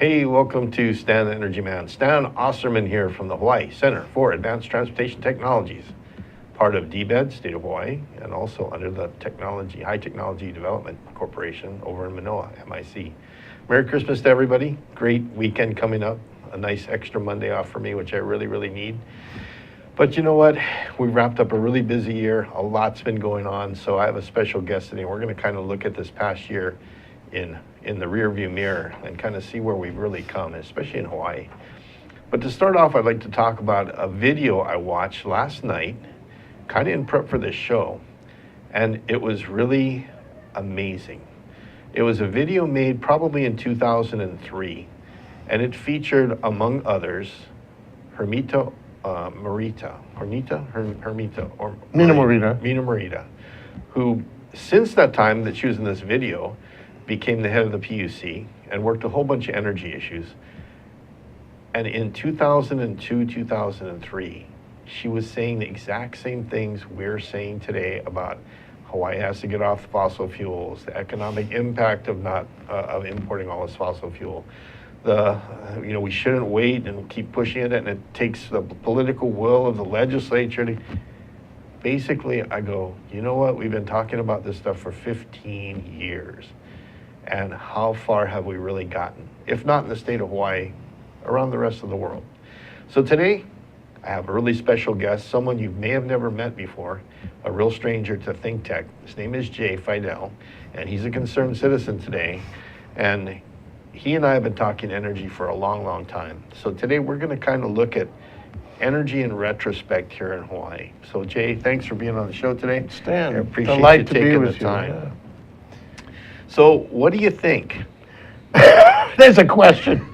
Hey, welcome to Stan the Energy Man. Stan Osterman here from the Hawaii Center for Advanced Transportation Technologies, part of DBED, State of Hawaii, and also under the High Technology Development Corporation over in Manoa, MIC. Merry Christmas to everybody. Great weekend coming up. A nice extra Monday off for me, which I really, really need. But you know what? We wrapped up a really busy year. A lot's been going on, so I have a special guest today. We're going to kind of look at this past year in the rearview mirror and kind of see where we've really come, especially in Hawaii. But to start off, I'd like to talk about a video I watched last night, kind of in prep for this show, and it was really amazing. It was a video made probably in 2003, and it featured, among others, Mina Morita, who, since that time that she was in this video, became the head of the PUC and worked a whole bunch of energy issues. And in 2002, 2003, she was saying the exact same things we're saying today about Hawaii has to get off fossil fuels, the economic impact of of importing all this fossil fuel. We shouldn't wait and keep pushing it, and it takes the political will of the legislature to. Basically, I go, you know what? We've been talking about this stuff for 15 years. And how far have we really gotten? If not in the state of Hawaii, around the rest of the world. So today, I have a really special guest, someone you may have never met before, a real stranger to Think Tech. His name is Jay Fidel, and he's a concerned citizen today. And he and I have been talking energy for a long, long time. So today we're going to kind of look at energy in retrospect here in Hawaii. So Jay, thanks for being on the show today. Stan, I appreciate delight you to be taking with the you. time. Yeah. So what do you think? There's a question.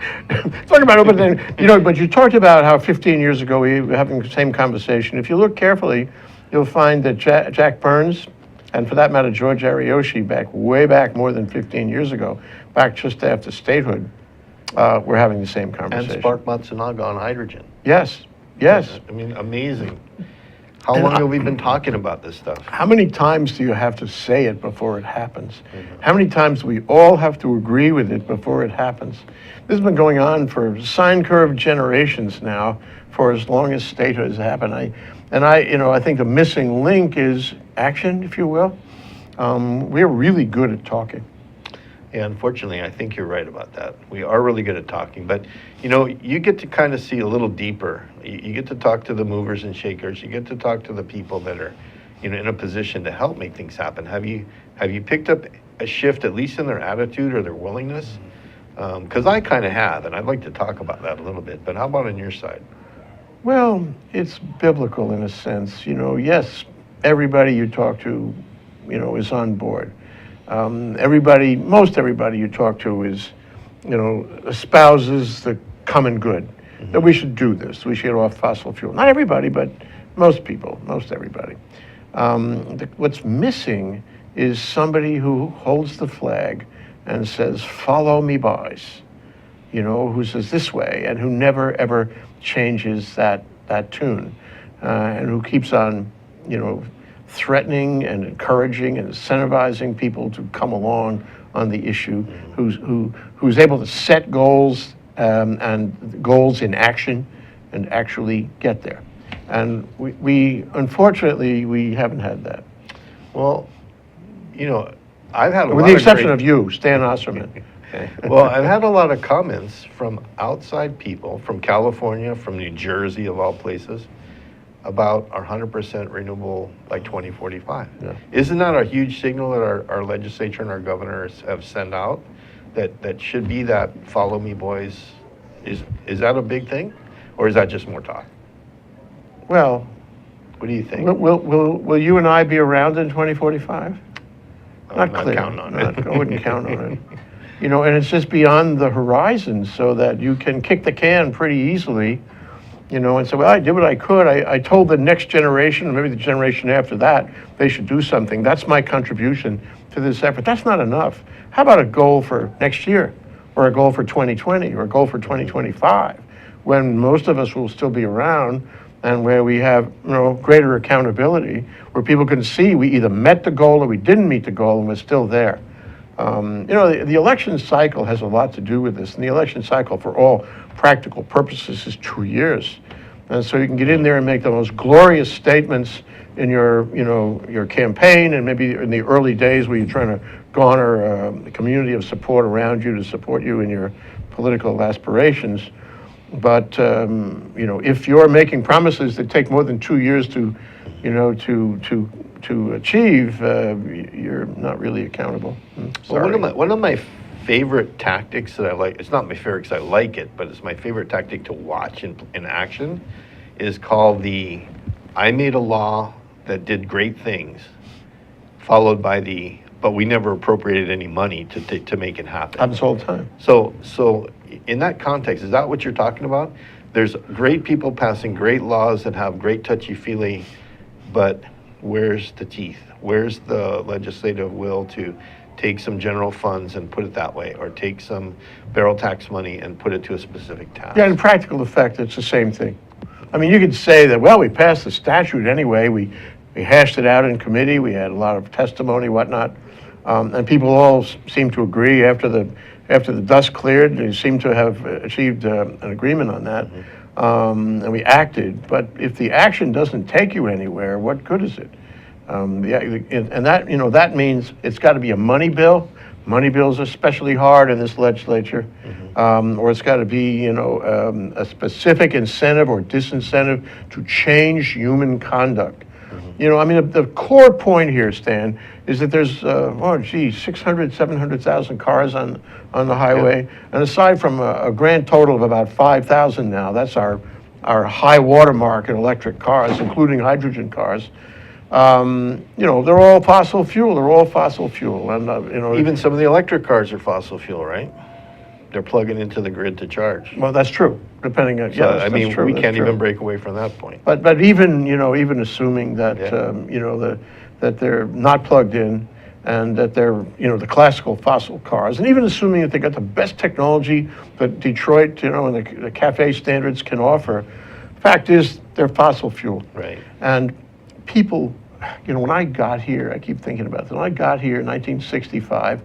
Talk about open, but you talked about how 15 years ago we were having the same conversation. If you look carefully, you'll find that Jack Burns, and for that matter, George Ariyoshi, way back more than 15 years ago, back just after statehood, we're having the same conversation. And Spark Matsunaga on hydrogen. Yes. I mean, amazing. How long have we been talking about this stuff? How many times do you have to say it before it happens? Mm-hmm. How many times do we all have to agree with it before it happens? This has been going on for sine curve generations now, for as long as statehood has happened. I think the missing link is action, if you will. We're really good at talking. Yeah, unfortunately, I think you're right about that. We are really good at talking, but you get to kind of see a little deeper. You get to talk to the movers and shakers. You get to talk to the people that are, in a position to help make things happen. Have you picked up a shift, at least in their attitude or their willingness? Because I kind of have, and I'd like to talk about that a little bit. But how about on your side? Well, it's biblical in a sense. Yes, everybody you talk to, is on board. Most everybody you talk to is, espouses the common good, mm-hmm. that we should do this, we should get off fossil fuel. Not everybody, but most people, most everybody. What's missing is somebody who holds the flag and says, follow me, boys, who says this way, and who never, ever changes that tune, and who keeps on, threatening and encouraging and incentivizing people to come along on the issue, who's able to set goals and goals in action and actually get there. And we unfortunately, we haven't had that. Well, I've had with the exception of you, Stan Osterman. Well, I've had a lot of comments from outside people, from California, from New Jersey, of all places, about our 100% renewable by 2045. Yeah. Isn't that a huge signal that our legislature and our governors have sent out that should be that follow me, boys? Is that a big thing, or is that just more talk? Well, what do you think? Will you and I be around in 2045? Not clear. Counting on it. I wouldn't count on it. And it's just beyond the horizon, so that you can kick the can pretty easily. And say, well, I did what I could. I told the next generation, maybe the generation after that, they should do something. That's my contribution to this effort. That's not enough. How about a goal for next year, or a goal for 2020, or a goal for 2025, when most of us will still be around, and where we have greater accountability, where people can see we either met the goal or we didn't meet the goal, and we're still there. The election cycle has a lot to do with this, and the election cycle, for all practical purposes, is 2 years. And so you can get in there and make the most glorious statements in your campaign, and maybe in the early days where you're trying to garner a community of support around you to support you in your political aspirations. But if you're making promises that take more than 2 years to achieve, you're not really accountable. Sorry. Well, one of my favorite tactics that I like, it's not my favorite because I like it, but it's my favorite tactic to watch in action, is called I made a law that did great things, followed by but we never appropriated any money to make it happen. Happens all the time. So in that context, is that what you're talking about? There's great people passing great laws that have great touchy-feely, but where's the teeth? Where's the legislative will to take some general funds and put it that way, or take some barrel tax money and put it to a specific task? Yeah, in practical effect, it's the same thing. I mean, you could say that, well, we passed the statute anyway, we hashed it out in committee, we had a lot of testimony, whatnot, and people all seem to agree after the dust cleared. They seem to have achieved an agreement on that, and we acted. But if the action doesn't take you anywhere, what good is it? And that means it's got to be a money bill. Money bills are especially hard in this legislature, or it's got to be a specific incentive or disincentive to change human conduct. The core point here, Stan, is that there's 600, 700,000 cars on the highway, and aside from a grand total of about 5,000 now, that's our high watermark in electric cars, including hydrogen cars. They're all fossil fuel. And Even some of the electric cars are fossil fuel, right? They're plugging into the grid to charge. Well, that's true. Depending on We can't even break away from that point. But even assuming that that they're not plugged in, and that they're the classical fossil cars, and even assuming that they got the best technology that Detroit and the CAFE standards can offer, fact is they're fossil fuel. Right. And people, when I got here, I keep thinking about this. When I got here in 1965,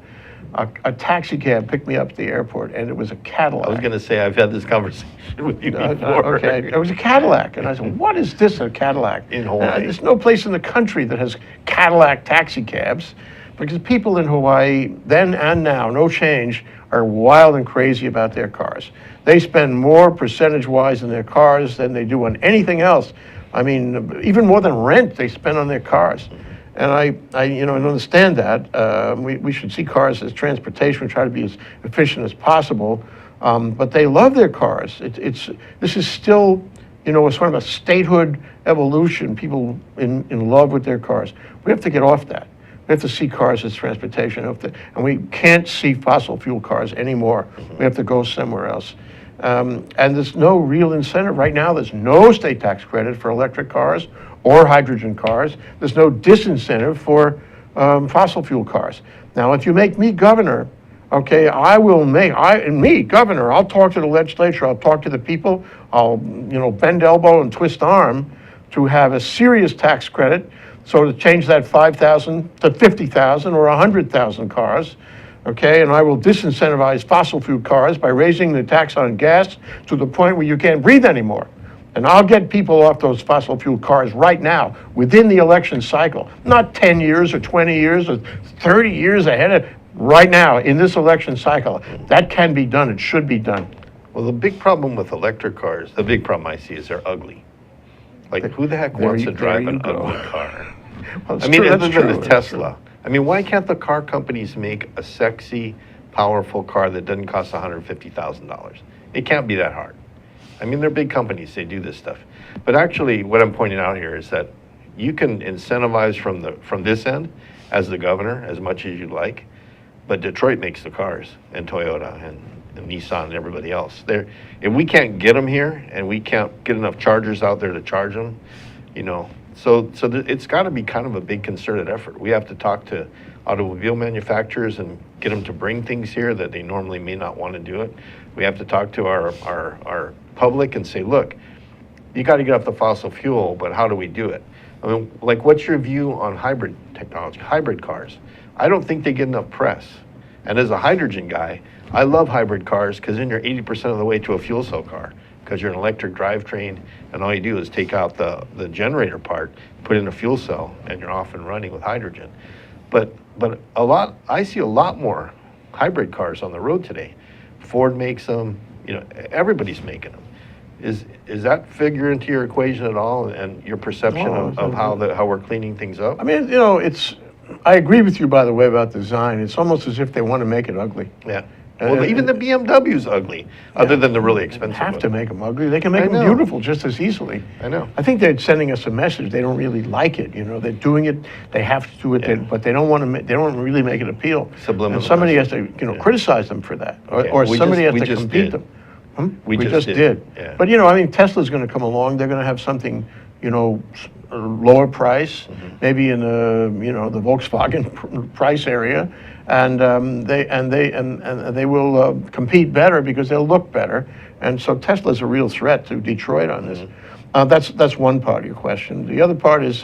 a taxi cab picked me up at the airport, and it was a Cadillac. I was going to say, I've had this conversation with you before. Okay, it was a Cadillac, and I said, "What is this, a Cadillac?" In Hawaii. There's no place in the country that has Cadillac taxi cabs, because people in Hawaii, then and now, no change, are wild and crazy about their cars. They spend more percentage-wise in their cars than they do on anything else. I mean, even more than rent they spend on their cars. And I understand that. We should see cars as transportation, try to be as efficient as possible. But they love their cars. This is still, a sort of a statehood evolution. People in love with their cars. We have to get off that. We have to see cars as transportation, and we can't see fossil fuel cars anymore. We have to go somewhere else. And there's no real incentive right now. There's no state tax credit for electric cars or hydrogen cars. There's no disincentive for fossil fuel cars. Now, if you make me governor, okay, governor, I'll talk to the legislature, I'll talk to the people, I'll bend elbow and twist arm to have a serious tax credit, so to change that 5,000 to 50,000 or 100,000 cars. Okay, and I will disincentivize fossil fuel cars by raising the tax on gas to the point where you can't breathe anymore. And I'll get people off those fossil fuel cars right now, within the election cycle. Not 10 years or 20 years or 30 years ahead of, right now, in this election cycle. That can be done, it should be done. Well, the big problem with electric cars, the big problem I see is they're ugly. Like, who the heck wants to drive an ugly car? Well, I mean, true, other that's than true, the that's Tesla. true. I mean, why can't the car companies make a sexy, powerful car that doesn't cost $150,000? It can't be that hard. I mean, they're big companies, they do this stuff. But actually, what I'm pointing out here is that you can incentivize from this end, as the governor, as much as you'd like, but Detroit makes the cars, and Toyota, and Nissan, and everybody else. If we can't get them here, and we can't get enough chargers out there to charge them, so it's got to be kind of a big concerted effort. We have to talk to automobile manufacturers and get them to bring things here that they normally may not want to do it. We have to talk to our public and say, look, you got to get off the fossil fuel, but how do we do it? I mean, like, what's your view on hybrid technology, hybrid cars? I don't think they get enough press. And as a hydrogen guy, I love hybrid cars because then you're 80% of the way to a fuel cell car because you're an electric drivetrain and all you do is take out the generator part, put in a fuel cell, and you're off and running with hydrogen. But I see a lot more hybrid cars on the road today. Ford makes them, everybody's making them. Is that figure into your equation at all, and your perception of how we're cleaning things up? I mean, I agree with you, by the way, about design. It's almost as if they want to make it ugly. Yeah. Well, even the BMW's ugly, other than the really expensive Have one. to make them ugly. They can make them beautiful just as easily. I know. I think they're sending us a message. They don't really like it. They're doing it. They have to do it, but they don't want to. They don't really make it appeal. Subliminal. And somebody has to, criticize them for that, or somebody has to compete them. We just did. Yeah. But Tesla's going to come along. They're going to have something, lower price, maybe in the Volkswagen price area, and they will compete better because they'll look better. And so Tesla's a real threat to Detroit on this. That's one part of your question. The other part is,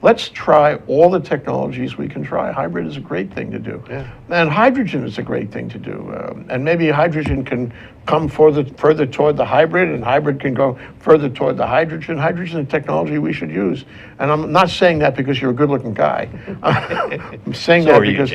let's try all the technologies we can try. Hybrid is a great thing to do, and hydrogen is a great thing to do. And maybe hydrogen can come further toward the hybrid, and hybrid can go further toward the hydrogen. Hydrogen is a technology we should use. And I'm not saying that because you're a good-looking guy. I'm saying that because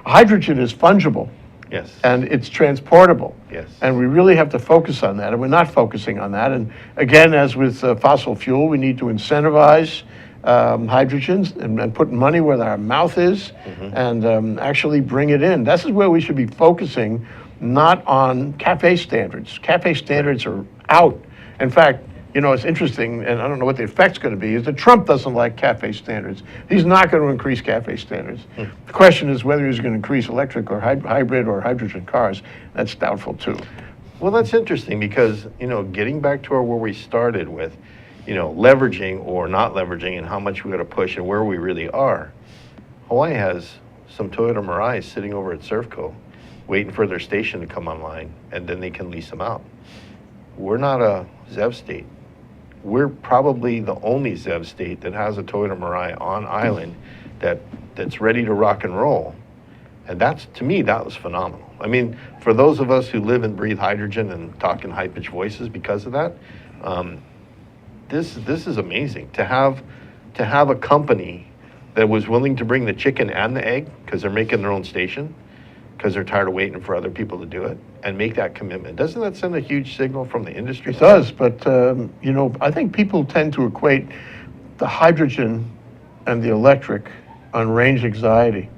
hydrogen is fungible. Yes. And it's transportable. Yes. And we really have to focus on that, and we're not focusing on that. And again, as with fossil fuel, we need to incentivize hydrogens and put money where our mouth is, and actually bring it in. This is where we should be focusing, not on CAFE standards. CAFE standards are out. In fact, it's interesting, and I don't know what the effect's going to be, is that Trump doesn't like CAFE standards. He's not going to increase CAFE standards. The question is whether he's going to increase electric or hybrid or hydrogen cars. That's doubtful, too. Well, that's interesting because, getting back to where we started with, leveraging or not leveraging and how much we got to push and where we really are. Hawaii has some Toyota Mirai sitting over at Surfco waiting for their station to come online, and then they can lease them out. We're not a ZEV state. We're probably the only ZEV state that has a Toyota Mirai on island that's ready to rock and roll. And to me, that was phenomenal. I mean, for those of us who live and breathe hydrogen and talk in high-pitched voices because of that, this is amazing. To have a company that was willing to bring the chicken and the egg because they're making their own station, because they're tired of waiting for other people to do it, and make that commitment. Doesn't that send a huge signal from the industry? It does, but I think people tend to equate the hydrogen and the electric on range anxiety.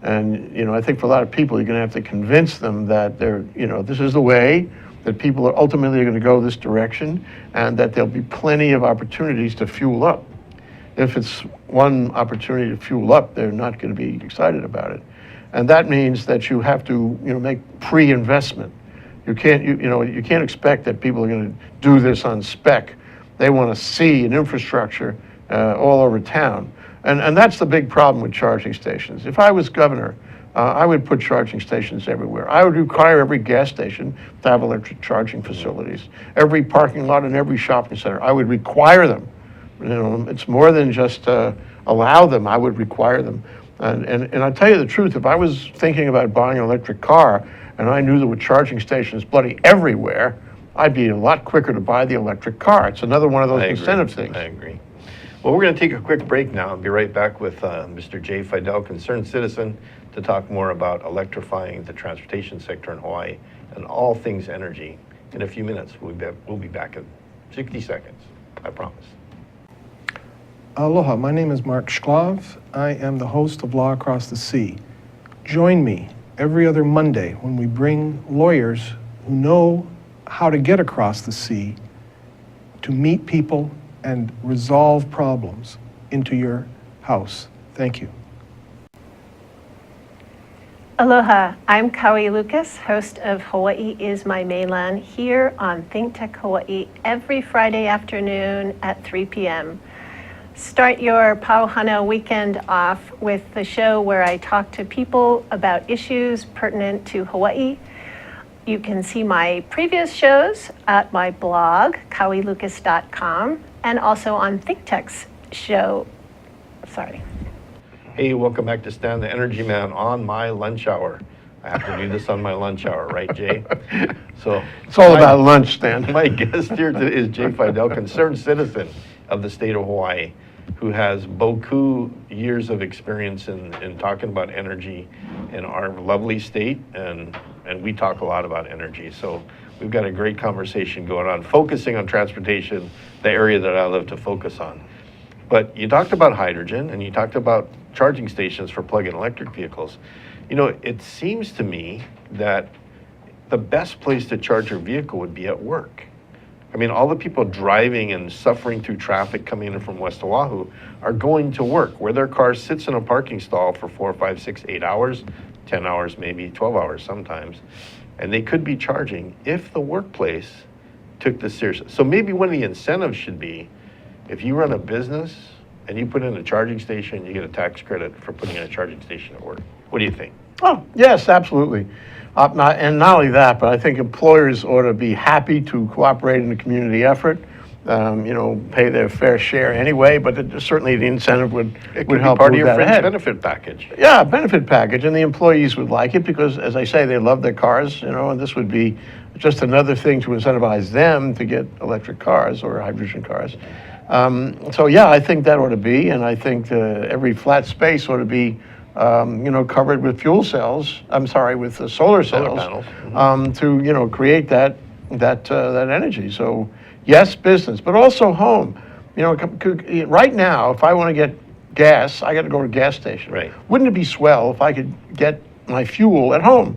And I think for a lot of people, you're going to have to convince them that this is the way, that people are ultimately going to go this direction, and that there'll be plenty of opportunities to fuel up. If it's one opportunity to fuel up, they're not going to be excited about it. And that means that you have to, make pre-investment. You can't expect that people are going to do this on spec. They want to see an infrastructure all over town, and that's the big problem with charging stations. If I was governor, I would put charging stations everywhere. I would require every gas station to have electric charging facilities. Every parking lot and every shopping center, I would require them. It's more than just allow them. I would require them. And I tell you the truth, if I was thinking about buying an electric car and I knew there were charging stations bloody everywhere, I'd be a lot quicker to buy the electric car. It's another one of those incentive things. I agree. Well, we're going to take a quick break now and be right back with Mr. Jay Fidel, concerned citizen, to talk more about electrifying the transportation sector in Hawaii and all things energy. In a few minutes, we'll be back in 60 seconds, I promise. Aloha, my name is Mark Shklov. I am the host of Law Across the Sea. Join me every other Monday when we bring lawyers who know how to get across the sea to meet people and resolve problems into your house. Thank you. Aloha, I'm Kaui Lucas, host of Hawaii is My Mainland, here on Think Tech Hawaii every Friday afternoon at 3 p.m. Start your Pauhana weekend off with the show where I talk to people about issues pertinent to Hawaii. You can see my previous shows at my blog, kauilucas.com, and also on ThinkTech's show. Sorry. Hey, welcome back to Stan the Energy Man on my lunch hour. I have to do this on my lunch hour, right, Jay? So It's all about lunch, Stan. my guest here today is Jay Fidel, concerned citizen of the state of Hawaii, who has beaucoup years of experience in talking about energy in our lovely state, and we talk a lot about energy. So we've got a great conversation going on, focusing on transportation, the area that I love to focus on. But you talked about hydrogen, and you talked about charging stations for plug-in electric vehicles. You know, it seems to me that the best place to charge your vehicle would be at work. I mean, all the people driving and suffering through traffic coming in from West Oahu are going to work, where their car sits in a parking stall for 4, 5, 6, 8 hours, 10 hours, maybe 12 hours sometimes. And they could be charging if the workplace took this seriously. So maybe one of the incentives should be, if you run a business and you put in a charging station, you get a tax credit for putting in a charging station at work. What do you think? Oh, yes, absolutely. And not only that, but I think employers ought to be happy to cooperate in the community effort, pay their fair share anyway, but certainly the incentive would It could help be part of move your that fringe ahead. benefit package. Yeah, benefit package, and the employees would like it because, as I say, they love their cars, and this would be just another thing to incentivize them to get electric cars or hydrogen cars. So yeah, I think that ought to be, and I think every flat space ought to be, covered with fuel cells. I'm sorry, with solar cells, panels. to create that energy. So yes, business, but also home. Right now, if I want to get gas, I got to go to a gas station. Right. Wouldn't it be swell if I could get my fuel at home?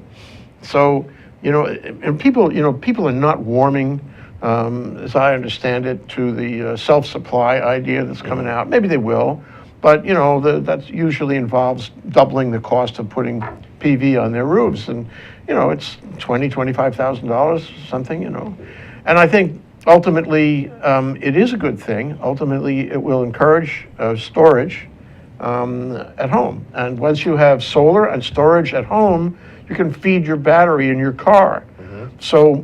So and people are not warming, as I understand it, to the self-supply idea that's coming out. Maybe they will, but that usually involves doubling the cost of putting PV on their roofs, and it's $25,000 something. And I think ultimately it is a good thing. Ultimately, it will encourage storage at home, and once you have solar and storage at home, you can feed your battery in your car. So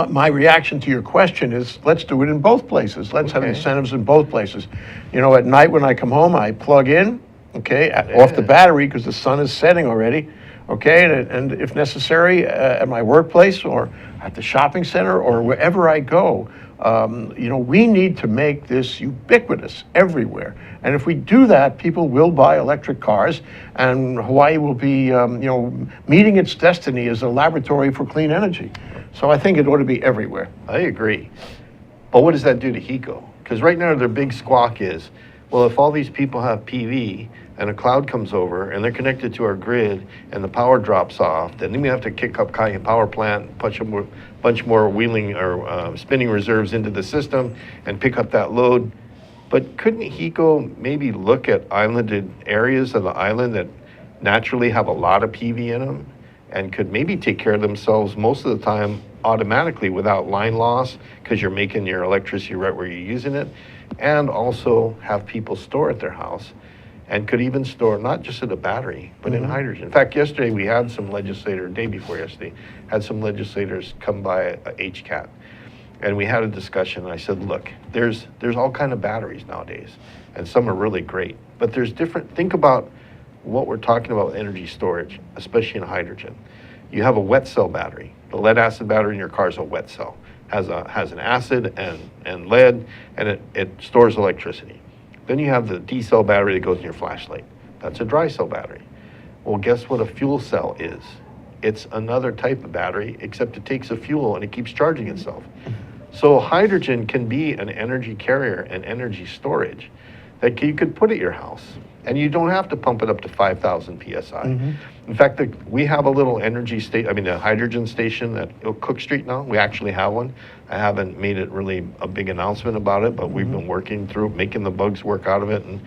my reaction to your question is, let's do it in both places. Let's have incentives in both places. At night when I come home, I plug in, off the battery because the sun is setting already, and if necessary, at my workplace or at the shopping center or wherever I go, we need to make this ubiquitous everywhere. And if we do that, people will buy electric cars, and Hawaii will be, meeting its destiny as a laboratory for clean energy. So I think it ought to be everywhere. I agree. But what does that do to HECO? Because right now their big squawk is, well, if all these people have PV and a cloud comes over and they're connected to our grid and the power drops off, then we have to kick up Kaya Power Plant, bunch more wheeling or spinning reserves into the system and pick up that load. But couldn't HECO maybe look at islanded areas of the island that naturally have a lot of PV in them and could maybe take care of themselves most of the time automatically without line loss because you're making your electricity right where you're using it, and also have people store at their house and could even store not just in a battery, but in hydrogen. In fact, yesterday we had some legislators, day before yesterday, had some legislators come by a HCAT. And we had a discussion, and I said, look, there's all kind of batteries nowadays, and some are really great. But there's different, think about what we're talking about with energy storage, especially in hydrogen. You have a wet cell battery. The lead acid battery in your car is a wet cell. Has an acid and lead, and it stores electricity. Then you have the D cell battery that goes in your flashlight. That's a dry cell battery. Well, guess what a fuel cell is? It's another type of battery, except it takes a fuel and it keeps charging itself. So hydrogen can be an energy carrier and energy storage that you could put at your house. And you don't have to pump it up to 5,000 PSI. In fact, we have a little a hydrogen station at Cook Street now. We actually have one. I haven't made it really a big announcement about it, but we've been working through making the bugs work out of it. And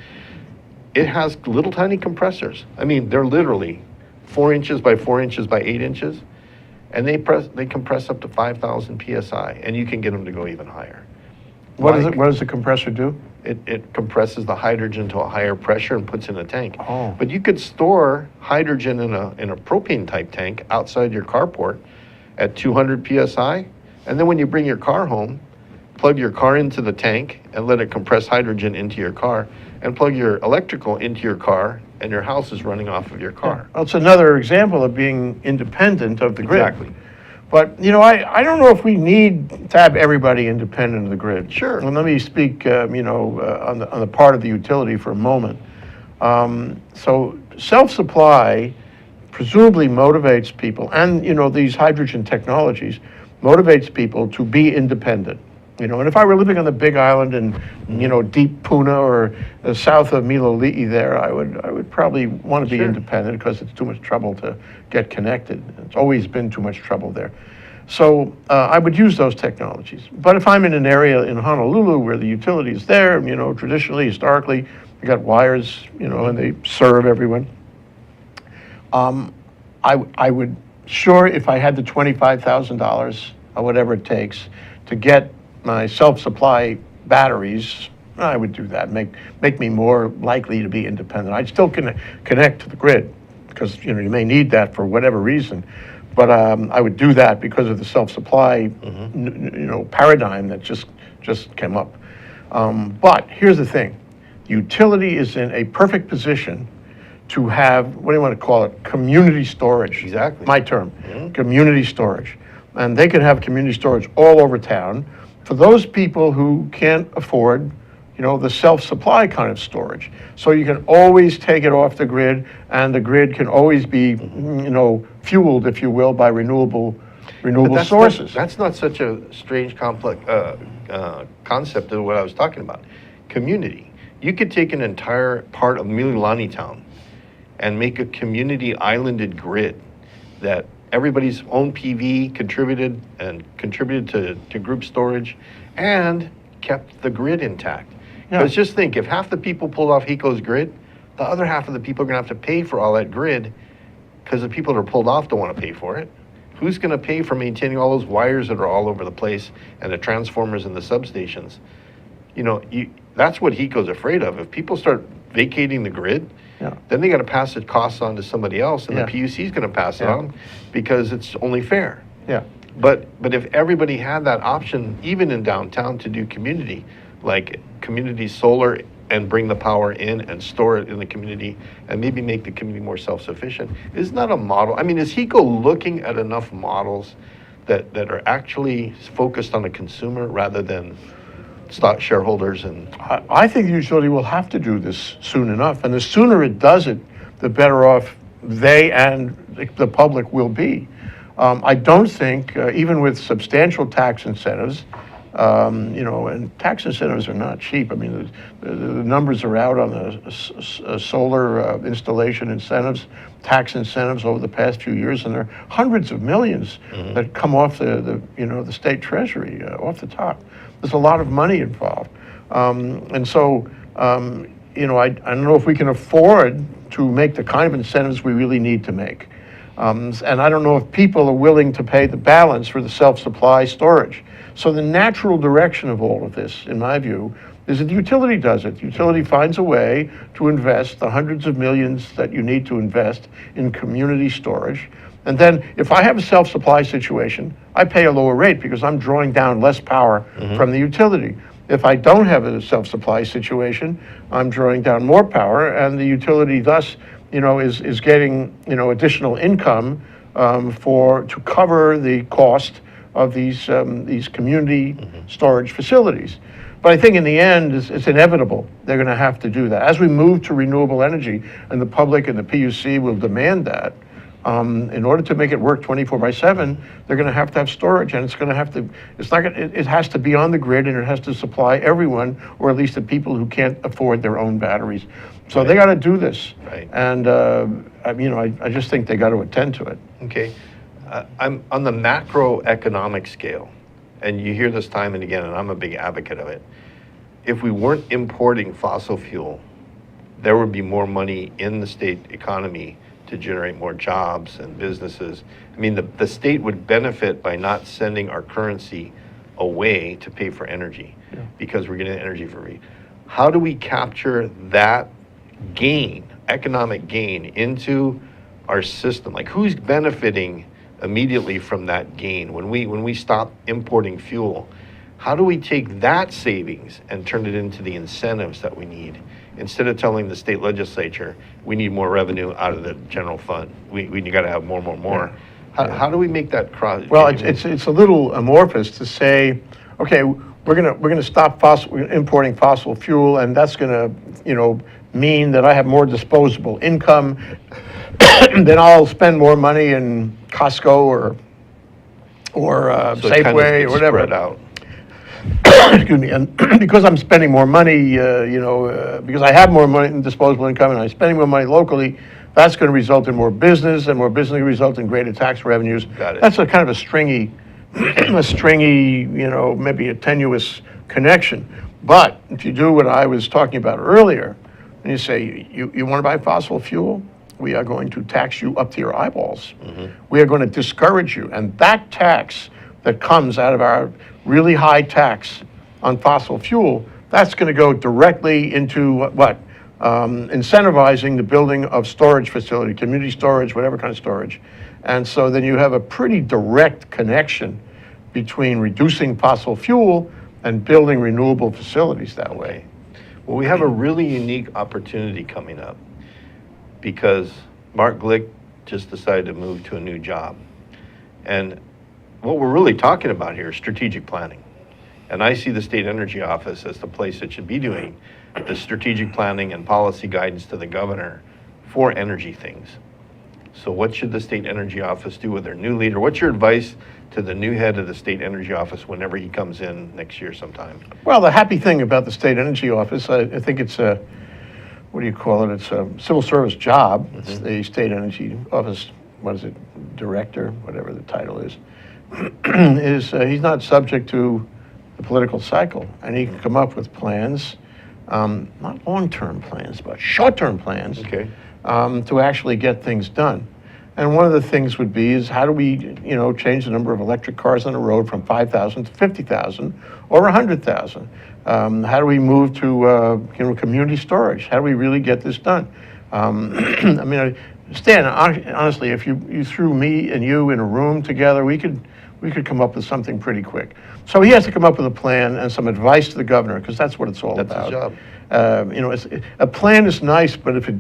it has little tiny compressors. I mean, they're literally 4 inches by 4 inches by 8 inches. And they compress up to 5,000 PSI, and you can get them to go even higher. What does the compressor do? It compresses the hydrogen to a higher pressure and puts in a tank. Oh. But you could store hydrogen in a propane type tank outside your carport at 200 PSI. And then when you bring your car home, plug your car into the tank and let it compress hydrogen into your car, and plug your electrical into your car, and your house is running off of your car. Well, it's another example of being independent of the grid. Exactly. But, I don't know if we need to have everybody independent of the grid. Sure. And let me speak, on the part of the utility for a moment. So self-supply presumably motivates people, and, these hydrogen technologies motivates people to be independent. And if I were living on the Big Island in, deep Puna or south of Milolii there, I would probably want to be Sure. independent because it's too much trouble to get connected. It's always been too much trouble there. So I would use those technologies. But if I'm in an area in Honolulu where the utility is there, traditionally, historically, you got wires, and they serve everyone. I would, sure, if I had the $25,000 or whatever it takes to get my self-supply batteries, I would do that, make me more likely to be independent. I'd still connect to the grid because, you may need that for whatever reason. But I would do that because of the self-supply, paradigm that just came up. But here's the thing. Utility is in a perfect position to have, what do you want to call it, community storage. Exactly. My term, community storage. And they can have community storage all over town for those people who can't afford, the self-supply kind of storage. So you can always take it off the grid, and the grid can always be, fueled, if you will, by renewable sources. That's not such a strange, complex concept of what I was talking about. Community. You could take an entire part of Mililani Town and make a community islanded grid that everybody's own PV contributed to group storage and kept the grid intact. Yeah. Because just think, if half the people pulled off HECO's grid, the other half of the people are going to have to pay for all that grid because the people that are pulled off don't want to pay for it. Who's going to pay for maintaining all those wires that are all over the place and the transformers and the substations? That's what HECO's afraid of. If people start vacating the grid, then they got to pass the costs on to somebody else, and the PUC is going to pass it on because it's only fair. Yeah. But if everybody had that option, even in downtown, to do community, like community solar and bring the power in and store it in the community and maybe make the community more self-sufficient, isn't that a model? I mean, is HECO looking at enough models that are actually focused on the consumer rather than stock shareholders? And I think the utility will have to do this soon enough, and the sooner it does it, the better off they and the public will be. I don't think, even with substantial tax incentives, and tax incentives are not cheap. I mean, the numbers are out on the solar installation incentives, tax incentives over the past few years, and there are hundreds of millions that come off the state treasury, off the top. There's a lot of money involved. And so, I don't know if we can afford to make the kind of incentives we really need to make. And I don't know if people are willing to pay the balance for the self-supply storage. So the natural direction of all of this, in my view, is that the utility does it. The utility finds a way to invest the hundreds of millions that you need to invest in community storage. And then if I have a self-supply situation, I pay a lower rate because I'm drawing down less power from the utility. If I don't have a self-supply situation, I'm drawing down more power, and the utility thus, is getting, additional income to cover the cost of these community storage facilities. But I think in the end, it's inevitable. They're going to have to do that. As we move to renewable energy, and the public and the PUC will demand that, in order to make it work 24/7, they're going to have storage, and it has to be on the grid, and it has to supply everyone, or at least the people who can't afford their own batteries. So they got to do this. Right. And, I just think they got to attend to it. Okay. I'm on the macroeconomic scale, and you hear this time and again, and I'm a big advocate of it. If we weren't importing fossil fuel, there would be more money in the state economy to generate more jobs and businesses. I mean, the state would benefit by not sending our currency away to pay for energy because we're getting energy for free. How do we capture that gain, economic gain, into our system? Like, who's benefiting immediately from that gain when we stop importing fuel? How do we take that savings and turn it into the incentives that we need? Instead of telling the state legislature, we need more revenue out of the general fund. We got to have more. How do we make that cross? Well, it's a little amorphous to say, okay, we're gonna stop importing fossil fuel, and that's gonna, mean that I have more disposable income, then I'll spend more money in Costco or So it kind of Safeway gets or whatever. spread out. Excuse me, and because I'm spending more money, because I have more money in disposable income and I'm spending more money locally, that's going to result in more business, and more business will result in greater tax revenues. Got it. That's a kind of a stringy, maybe a tenuous connection. But if you do what I was talking about earlier, and you say, you want to buy fossil fuel? We are going to tax you up to your eyeballs. We are going to discourage you. And that tax that comes out of our really high tax on fossil fuel, that's going to go directly into what? Incentivizing the building of storage facility, community storage, whatever kind of storage. And so then you have a pretty direct connection between reducing fossil fuel and building renewable facilities that way. Well, we have a really unique opportunity coming up because Mark Glick just decided to move to a new job. And what we're really talking about here is strategic planning. And I see the State Energy Office as the place that should be doing the strategic planning and policy guidance to the governor for energy things. So what should the State Energy Office do with their new leader? What's your advice to the new head of the State Energy Office whenever he comes in next year sometime? Well, the happy thing about the State Energy Office, I think it's a, what do you call it? It's a civil service job. It's the State Energy Office, what is it, director, whatever the title is, he's not subject to the political cycle, and he can come up with plans, not long-term plans, but short-term plans, Okay. to actually get things done. And one of the things would be is how do we, change the number of electric cars on the road from 5,000 to 50,000 or 100,000? How do we move to, community storage? How do we really get this done? Stan, honestly, if you threw me and you in a room together, we could come up with something pretty quick. So he has to come up with a plan and some advice to the governor, because that's what it's all about. That's his job. A plan is nice, but if it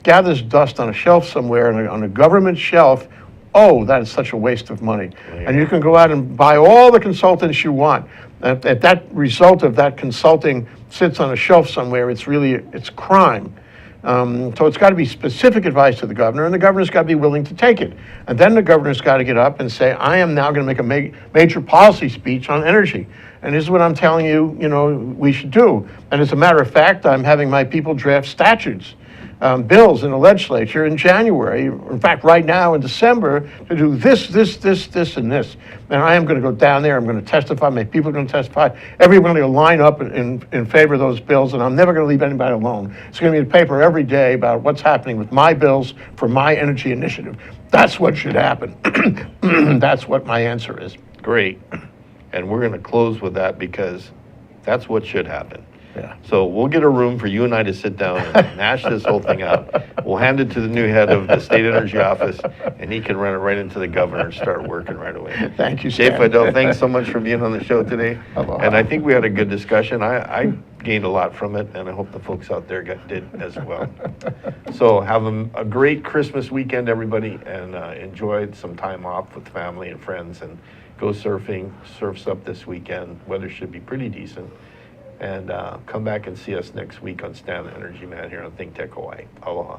gathers dust on a shelf somewhere, on a government shelf, oh, that is such a waste of money. Yeah. And you can go out and buy all the consultants you want. If that result of that consulting sits on a shelf somewhere, it's crime. So it's got to be specific advice to the governor, and the governor's got to be willing to take it. And then the governor's got to get up and say, I am now going to make a major policy speech on energy. And this is what I'm telling you, we should do. And as a matter of fact, I'm having my people draft statutes, bills in the legislature in January, in fact, right now in December, to do this, and this. And I am going to go down there, I'm going to testify, my people are going to testify, everyone will line up in favor of those bills, and I'm never going to leave anybody alone. It's going to be in the paper every day about what's happening with my bills for my energy initiative. That's what should happen. That's what my answer is. Great. And we're going to close with that because that's what should happen. Yeah. So we'll get a room for you and I to sit down and hash this whole thing out. We'll hand it to the new head of the State Energy Office, and he can run it right into the governor and start working right away. Thank you, Jay Stan. Fidel, thanks so much for being on the show today. Aloha. And I think we had a good discussion. I gained a lot from it, and I hope the folks out there did as well. So have a great Christmas weekend, everybody, and enjoy some time off with family and friends, and go surfing. Surf's up this weekend. Weather should be pretty decent. And come back and see us next week on Stan the Energy Man here on Think Tech Hawaii. Aloha.